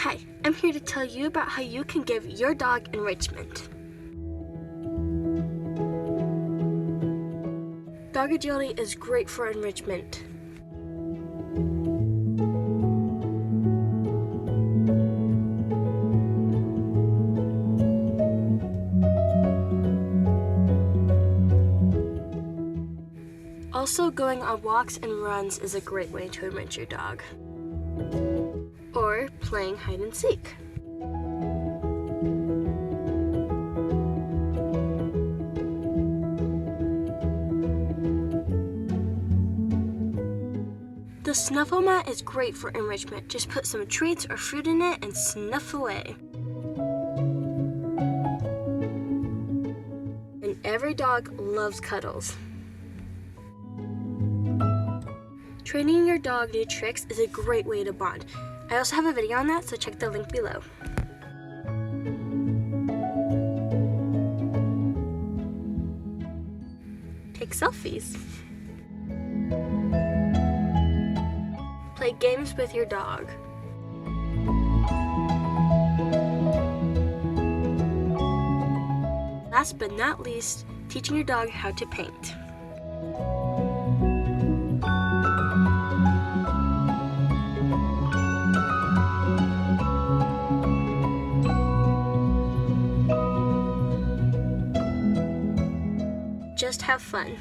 Hi, I'm here to tell you about how you can give your dog enrichment. Dog agility is great for enrichment. Also, going on walks and runs is a great way to enrich your dog. Or playing hide and seek. The snuffle mat is great for enrichment. Just put some treats or fruit in it and snuff away. And every dog loves cuddles. Training your dog new tricks is a great way to bond. I also have a video on that, so check the link below. Take selfies. Play games with your dog. Last but not least, teaching your dog how to paint. Just have fun.